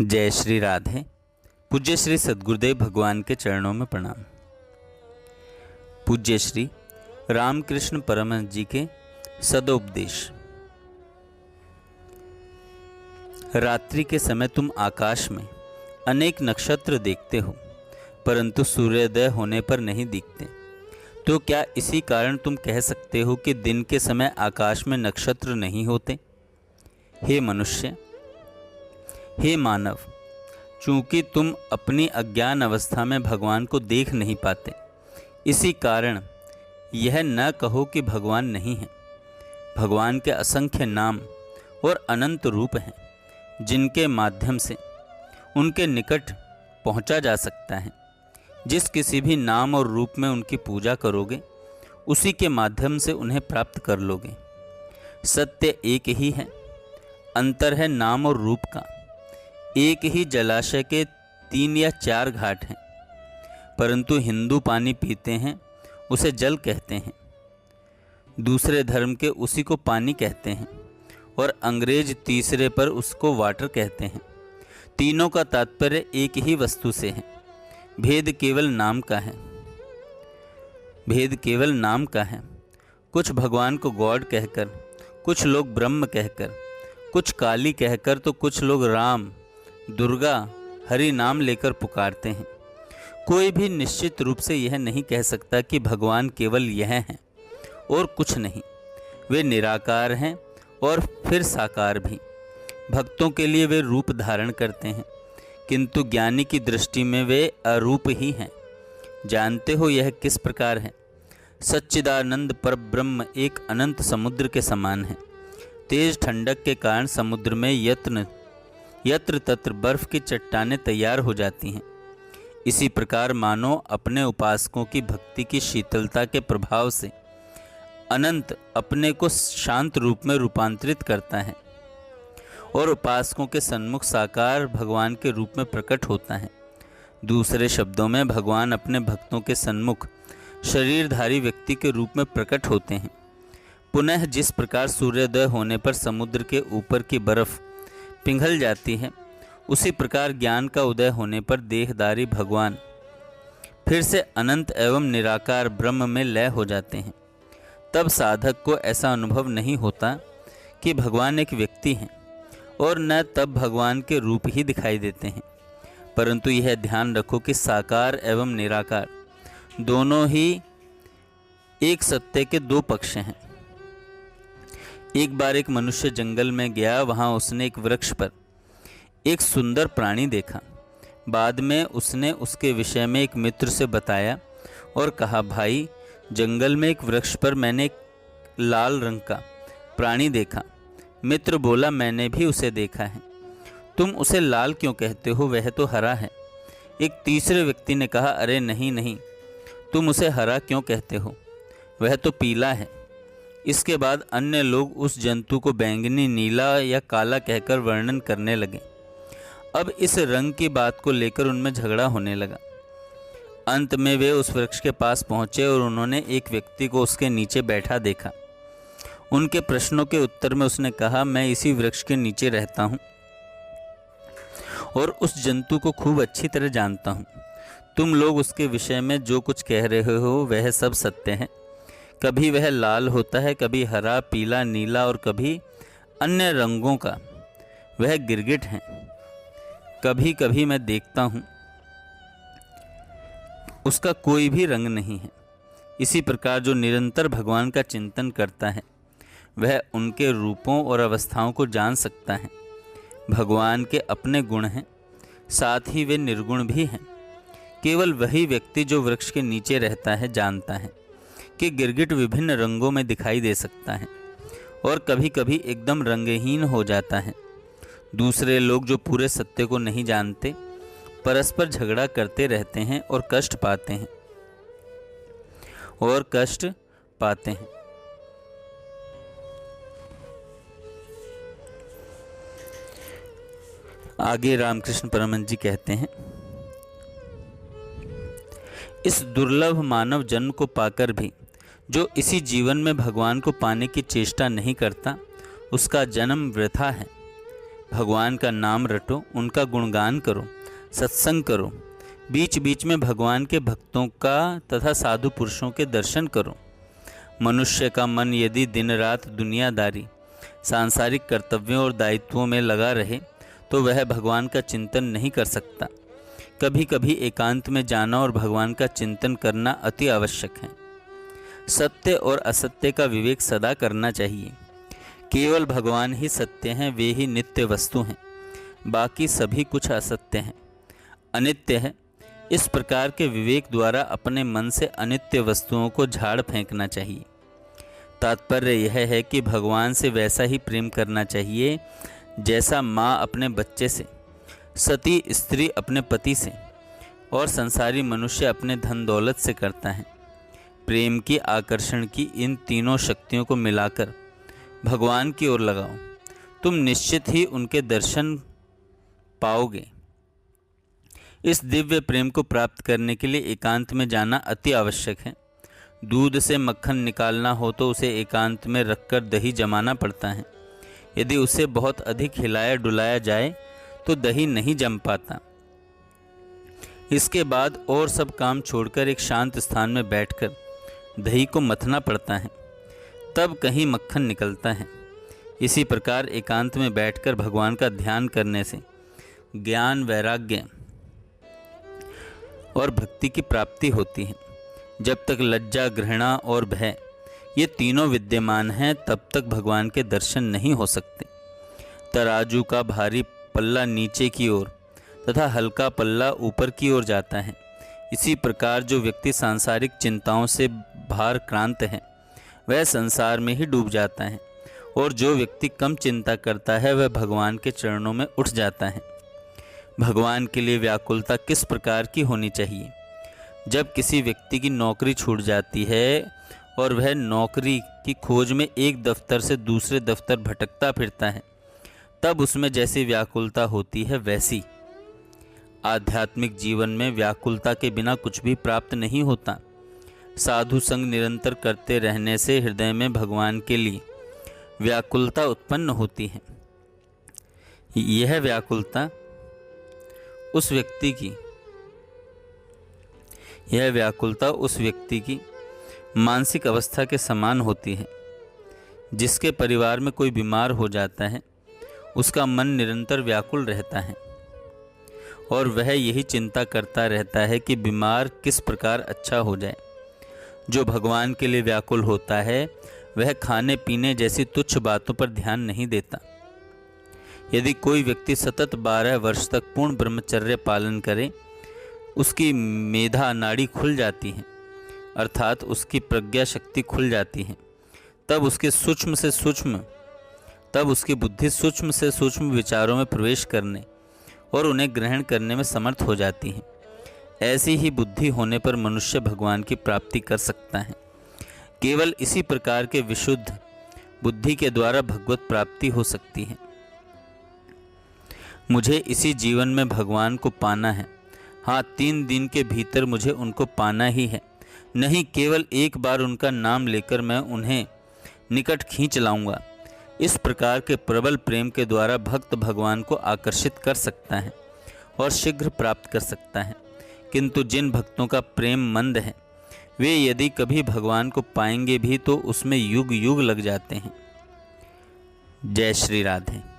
जय श्री राधे। पूज्य श्री सद्गुरुदेव भगवान के चरणों में प्रणाम। पूज्य श्री रामकृष्ण परमहंस जी के सदोपदेश। रात्रि के समय तुम आकाश में अनेक नक्षत्र देखते हो, परंतु सूर्योदय होने पर नहीं दिखते। तो क्या इसी कारण तुम कह सकते हो कि दिन के समय आकाश में नक्षत्र नहीं होते? हे मनुष्य, हे मानव, चूंकि तुम अपनी अज्ञान अवस्था में भगवान को देख नहीं पाते, इसी कारण यह न कहो कि भगवान नहीं है। भगवान के असंख्य नाम और अनंत रूप हैं, जिनके माध्यम से उनके निकट पहुंचा जा सकता है। जिस किसी भी नाम और रूप में उनकी पूजा करोगे, उसी के माध्यम से उन्हें प्राप्त कर लोगे। सत्य एक ही है, अंतर है नाम और रूप का। एक ही जलाशय के 3 या 4 घाट हैं, परंतु हिंदू पानी पीते हैं, उसे जल कहते हैं। दूसरे धर्म के उसी को पानी कहते हैं, और अंग्रेज तीसरे पर उसको वाटर कहते हैं। तीनों का तात्पर्य एक ही वस्तु से है। भेद केवल नाम का है। भेद केवल नाम का है। कुछ भगवान को गॉड कहकर, कुछ लोग ब्रह्म कहकर, कुछ काली कहकर, तो कुछ लोग राम, दुर्गा, हरि नाम लेकर पुकारते हैं। कोई भी निश्चित रूप से यह नहीं कह सकता कि भगवान केवल यह हैं और कुछ नहीं। वे निराकार हैं और फिर साकार भी। भक्तों के लिए वे रूप धारण करते हैं, किंतु ज्ञानी की दृष्टि में वे अरूप ही हैं। जानते हो यह किस प्रकार है? सच्चिदानंद परब्रह्म एक अनंत समुद्र के समान है। तेज ठंडक के कारण समुद्र में यत्र तत्र बर्फ की चट्टानें तैयार हो जाती हैं। इसी प्रकार मानो अपने उपासकों की भक्ति की शीतलता के प्रभाव से अनंत अपने को शांत रूप में रूपांतरित करता है और उपासकों के सन्मुख साकार भगवान के रूप में प्रकट होता है। दूसरे शब्दों में, भगवान अपने भक्तों के सन्मुख शरीरधारी व्यक्ति के रूप में प्रकट होते हैं। पुनः जिस प्रकार सूर्योदय होने पर समुद्र के ऊपर की बर्फ पिघल जाती है, उसी प्रकार ज्ञान का उदय होने पर देहधारी भगवान फिर से अनंत एवं निराकार ब्रह्म में लय हो जाते हैं। तब साधक को ऐसा अनुभव नहीं होता कि भगवान एक व्यक्ति हैं, और न तब भगवान के रूप ही दिखाई देते हैं। परंतु यह ध्यान रखो कि साकार एवं निराकार दोनों ही एक सत्य के 2 पक्ष हैं। एक बार एक मनुष्य जंगल में गया। वहाँ उसने एक वृक्ष पर एक सुंदर प्राणी देखा। बाद में उसने उसके विषय में एक मित्र से बताया और कहा, भाई, जंगल में एक वृक्ष पर मैंने एक लाल रंग का प्राणी देखा। मित्र बोला, मैंने भी उसे देखा है। तुम उसे लाल क्यों कहते हो? वह तो हरा है। एक तीसरे व्यक्ति ने कहा, अरे नहीं नहीं, तुम उसे हरा क्यों कहते हो? वह तो पीला है। इसके बाद अन्य लोग उस जंतु को बैंगनी, नीला या काला कहकर वर्णन करने लगे। अब इस रंग की बात को लेकर उनमें झगड़ा होने लगा। अंत में वे उस वृक्ष के पास पहुंचे और उन्होंने एक व्यक्ति को उसके नीचे बैठा देखा। उनके प्रश्नों के उत्तर में उसने कहा, मैं इसी वृक्ष के नीचे रहता हूं और उस जंतु को खूब अच्छी तरह जानता हूं। तुम लोग उसके विषय में जो कुछ कह रहे हो वह सब सत्य है। कभी वह लाल होता है, कभी हरा, पीला, नीला और कभी अन्य रंगों का। वह गिरगिट है। कभी कभी मैं देखता हूँ उसका कोई भी रंग नहीं है। इसी प्रकार जो निरंतर भगवान का चिंतन करता है, वह उनके रूपों और अवस्थाओं को जान सकता है। भगवान के अपने गुण हैं, साथ ही वे निर्गुण भी हैं। केवल वही व्यक्ति जो वृक्ष के नीचे रहता है जानता है कि गिरगिट विभिन्न रंगों में दिखाई दे सकता है और कभी कभी एकदम रंगहीन हो जाता है। दूसरे लोग जो पूरे सत्य को नहीं जानते, परस्पर झगड़ा करते रहते हैं और कष्ट पाते हैं। आगे रामकृष्ण परमहंस जी कहते हैं, इस दुर्लभ मानव जन्म को पाकर भी जो इसी जीवन में भगवान को पाने की चेष्टा नहीं करता, उसका जन्म वृथा है। भगवान का नाम रटो, उनका गुणगान करो, सत्संग करो, बीच बीच में भगवान के भक्तों का तथा साधु पुरुषों के दर्शन करो। मनुष्य का मन यदि दिन रात दुनियादारी, सांसारिक कर्तव्यों और दायित्वों में लगा रहे तो वह भगवान का चिंतन नहीं कर सकता। कभी कभी एकांत में जाना और भगवान का चिंतन करना अति आवश्यक है। सत्य और असत्य का विवेक सदा करना चाहिए। केवल भगवान ही सत्य हैं, वे ही नित्य वस्तु हैं, बाकी सभी कुछ असत्य हैं, अनित्य है। इस प्रकार के विवेक द्वारा अपने मन से अनित्य वस्तुओं को झाड़ फेंकना चाहिए। तात्पर्य यह है कि भगवान से वैसा ही प्रेम करना चाहिए जैसा माँ अपने बच्चे से, सती स्त्री अपने पति से और संसारी मनुष्य अपने धन दौलत से करता है। प्रेम की, आकर्षण की इन तीनों शक्तियों को मिलाकर भगवान की ओर लगाओ, तुम निश्चित ही उनके दर्शन पाओगे। इस दिव्य प्रेम को प्राप्त करने के लिए एकांत में जाना अति आवश्यक है। दूध से मक्खन निकालना हो तो उसे एकांत में रखकर दही जमाना पड़ता है। यदि उसे बहुत अधिक हिलाया डुलाया जाए तो दही नहीं जम पाता। इसके बाद और सब काम छोड़कर एक शांत स्थान में बैठकर दही को मथना पड़ता है, तब कहीं मक्खन निकलता है। इसी प्रकार एकांत में बैठकर भगवान का ध्यान करने से ज्ञान, वैराग्य और भक्ति की प्राप्ति होती है। जब तक लज्जा, घृणा और भय ये तीनों विद्यमान हैं तब तक भगवान के दर्शन नहीं हो सकते। तराजू का भारी पल्ला नीचे की ओर तथा हल्का पल्ला ऊपर की ओर जाता है। इसी प्रकार जो व्यक्ति सांसारिक चिंताओं से भार क्रांत है वह संसार में ही डूब जाता है, और जो व्यक्ति कम चिंता करता है वह भगवान के चरणों में उठ जाता है। भगवान के लिए व्याकुलता किस प्रकार की होनी चाहिए? जब किसी व्यक्ति की नौकरी छूट जाती है और वह नौकरी की खोज में एक दफ्तर से दूसरे दफ्तर भटकता फिरता है, तब उसमें जैसी व्याकुलता होती है वैसी आध्यात्मिक जीवन में व्याकुलता के बिना कुछ भी प्राप्त नहीं होता। साधु संग निरंतर करते रहने से हृदय में भगवान के लिए व्याकुलता उत्पन्न होती है। यह व्याकुलता उस व्यक्ति की मानसिक अवस्था के समान होती है। जिसके परिवार में कोई बीमार हो जाता है उसका मन निरंतर व्याकुल रहता है और वह यही चिंता करता रहता है कि बीमार किस प्रकार अच्छा हो जाए। जो भगवान के लिए व्याकुल होता है वह खाने पीने जैसी तुच्छ बातों पर ध्यान नहीं देता। यदि कोई व्यक्ति सतत 12 वर्ष तक पूर्ण ब्रह्मचर्य पालन करे, उसकी मेधा नाड़ी खुल जाती है, अर्थात उसकी प्रज्ञा शक्ति खुल जाती है। तब उसकी बुद्धि सूक्ष्म से सूक्ष्म विचारों में प्रवेश करने और उन्हें ग्रहण करने में समर्थ हो जाती है। ऐसी ही बुद्धि होने पर मनुष्य भगवान की प्राप्ति कर सकता है। केवल इसी प्रकार के विशुद्ध बुद्धि के द्वारा भगवत प्राप्ति हो सकती है। मुझे इसी जीवन में भगवान को पाना है। हाँ, 3 दिन के भीतर मुझे उनको पाना ही है। नहीं, केवल एक बार उनका नाम लेकर मैं उन्हें निकट खींच लाऊंगा। इस प्रकार के प्रबल प्रेम के द्वारा भक्त भगवान को आकर्षित कर सकता है और शीघ्र प्राप्त कर सकता है। किंतु जिन भक्तों का प्रेम मंद है वे यदि कभी भगवान को पाएंगे भी तो उसमें युग युग लग जाते हैं। जय श्री राधे।